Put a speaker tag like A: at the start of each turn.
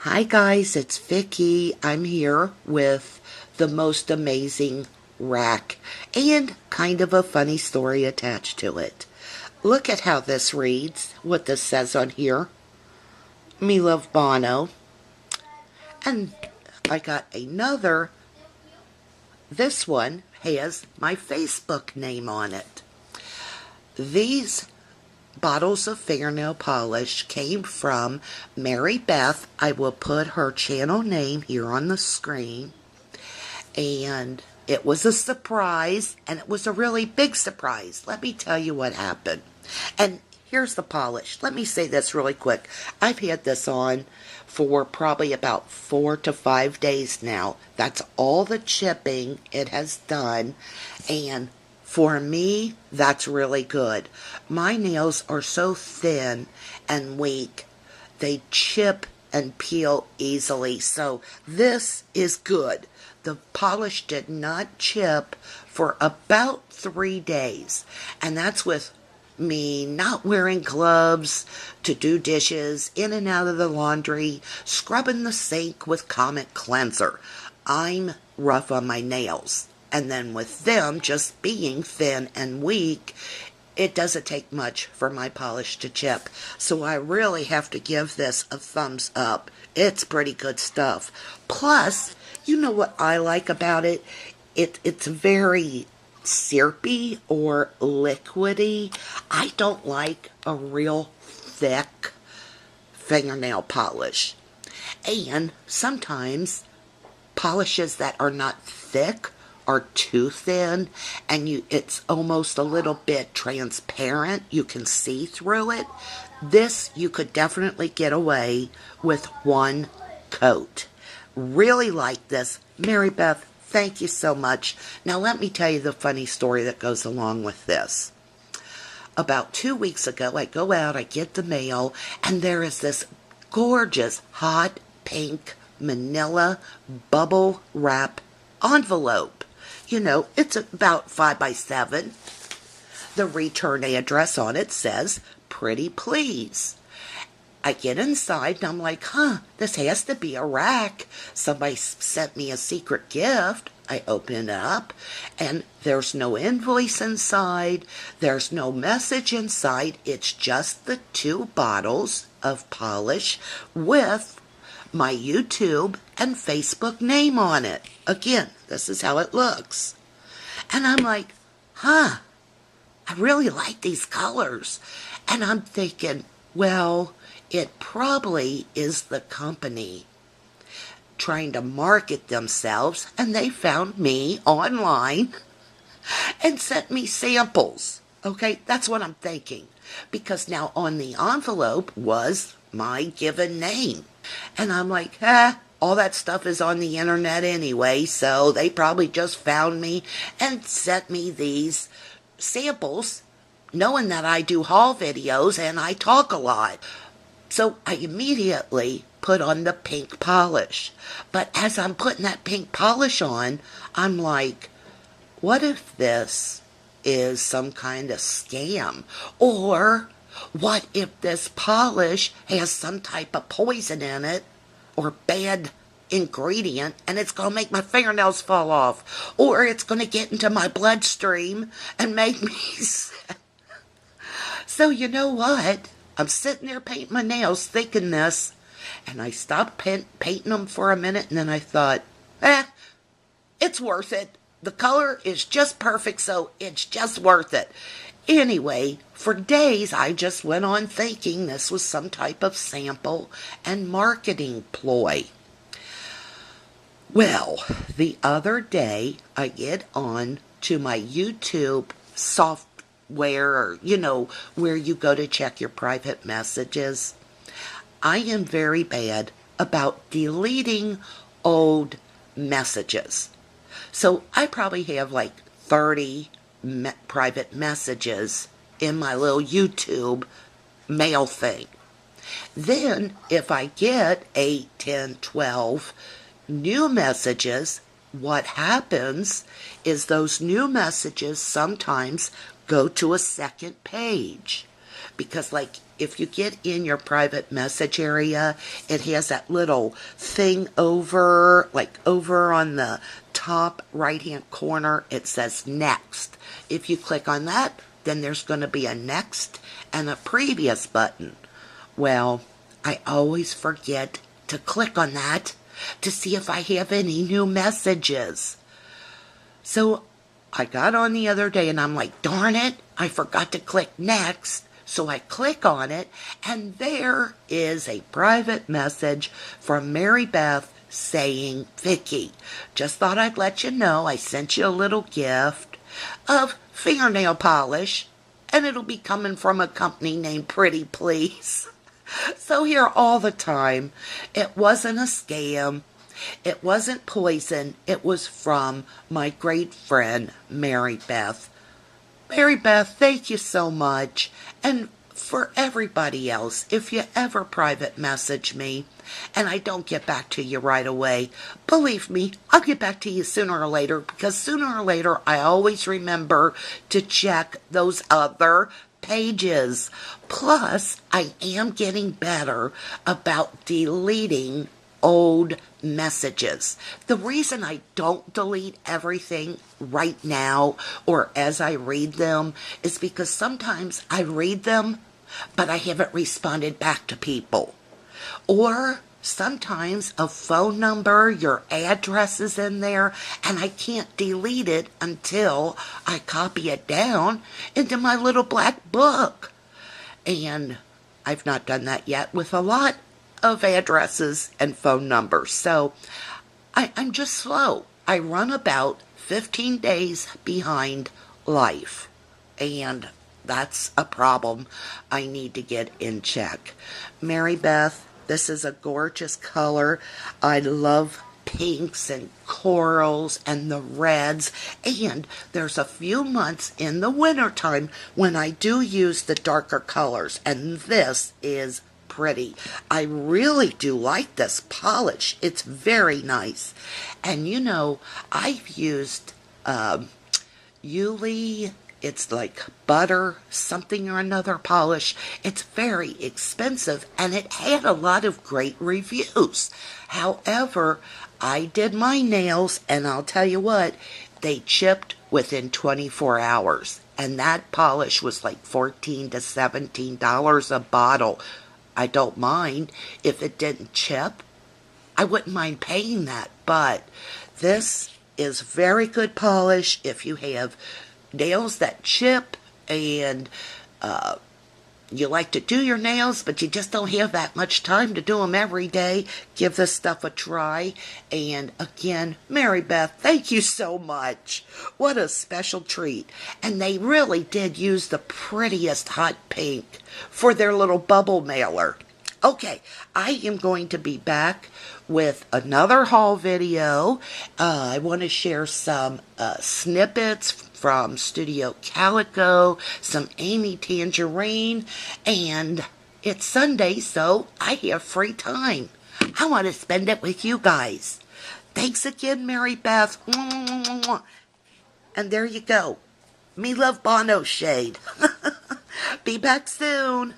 A: Hi guys, it's Vicky. I'm here with the most amazing RAK and kind of a funny story attached to it. Look at how this reads, what this says on here. Me love Bono. And I got another. This one has my Facebook name on it. These bottles of fingernail polish came from Mary Beth. I will put her channel name here on the screen. And it was a surprise, and it was a really big surprise. Let me tell you what happened. And here's the polish. Let me say this really quick. I've had this on for probably about 4 to 5 days now. That's all the chipping it has done. And for me, that's really good. My nails are so thin and weak, they chip and peel easily. So this is good. The polish did not chip for about 3 days. And that's with me not wearing gloves to do dishes, in and out of the laundry, scrubbing the sink with Comet Cleanser. I'm rough on my nails. And then with them just being thin and weak, it doesn't take much for my polish to chip. So I really have to give this a thumbs up. It's pretty good stuff. Plus, you know what I like about it? It's very syrupy or liquidy. I don't like a real thick fingernail polish. And sometimes polishes that are not thick are too thin, and it's almost a little bit transparent. You can see through it. This you could definitely get away with one coat. Really like this. Mary Beth, thank you so much. Now let me tell you the funny story that goes along with this. About 2 weeks ago, I go out, I get the mail, and there is this gorgeous hot pink manila bubble wrap envelope. You know, it's about 5 by 7. The return address on it says, "Pretty please." I get inside and I'm like, this has to be a RAK. Somebody sent me a secret gift. I open it up and there's no invoice inside. There's no message inside. It's just the 2 bottles of polish with my YouTube and Facebook name on it. Again, this is how it looks. And I'm like, I really like these colors. And I'm thinking, well, it probably is the company trying to market themselves, and they found me online and sent me samples. Okay, that's what I'm thinking. Because now on the envelope was my given name. And I'm like, all that stuff is on the internet anyway, so they probably just found me and sent me these samples, knowing that I do haul videos and I talk a lot. So I immediately put on the pink polish. But as I'm putting that pink polish on, I'm like, what if this is some kind of scam? Or what if this polish has some type of poison in it or bad ingredient and it's going to make my fingernails fall off? Or it's going to get into my bloodstream and make me sick. So you know what? I'm sitting there painting my nails thinking this, and I stopped painting them for a minute, and then I thought, it's worth it. The color is just perfect, so it's just worth it. Anyway, for days I just went on thinking this was some type of sample and marketing ploy. Well, the other day I get on to my YouTube software, or, where you go to check your private messages. I am very bad about deleting old messages. So I probably have like 30 private messages in my little YouTube mail thing. Then if I get 8, 10, 12 new messages, what happens is those new messages sometimes go to a second page because like if you get in your private message area, it has that little thing over, like over on the top right hand corner. It says next. If you click on that, then there's going to be a next and a previous button. Well, I always forget to click on that to see if I have any new messages. So I got on the other day and I'm like, darn it, I forgot to click next. So I click on it, and there is a private message from Mary Beth saying, Vicky, just thought I'd let you know I sent you a little gift of fingernail polish, and it'll be coming from a company named Pretty Please. So here all the time, it wasn't a scam. It wasn't poison. It was from my great friend, Mary Beth. Mary Beth, thank you so much. And for everybody else, if you ever private message me and I don't get back to you right away, believe me, I'll get back to you sooner or later, because sooner or later I always remember to check those other pages. Plus, I am getting better about deleting old messages. The reason I don't delete everything right now or as I read them is because sometimes I read them, but I haven't responded back to people. Or sometimes a phone number, your address is in there, and I can't delete it until I copy it down into my little black book. And I've not done that yet with a lot of addresses and phone numbers. So I'm just slow. I run about 15 days behind life. And that's a problem I need to get in check. Mary Beth, this is a gorgeous color. I love pinks and corals and the reds, and there's a few months in the wintertime when I do use the darker colors, and this is pretty. I really do like this polish. It's very nice. And you know, I've used Yuli, it's like butter something or another polish. It's very expensive and it had a lot of great reviews. However, I did my nails and I'll tell you what, they chipped within 24 hours. And that polish was like $14 to $17 a bottle. I don't mind if it didn't chip. I wouldn't mind paying that, but this is very good polish if you have nails that chip and you like to do your nails, but you just don't have that much time to do them every day. Give this stuff a try. And again, Mary Beth, thank you so much. What a special treat. And they really did use the prettiest hot pink for their little bubble mailer. Okay, I am going to be back with another haul video. I want to share some snippets from Studio Calico, some Amy Tangerine, and it's Sunday, so I have free time. I want to spend it with you guys. Thanks again, Mary Beth. And there you go. Me love Bono shade. Be back soon.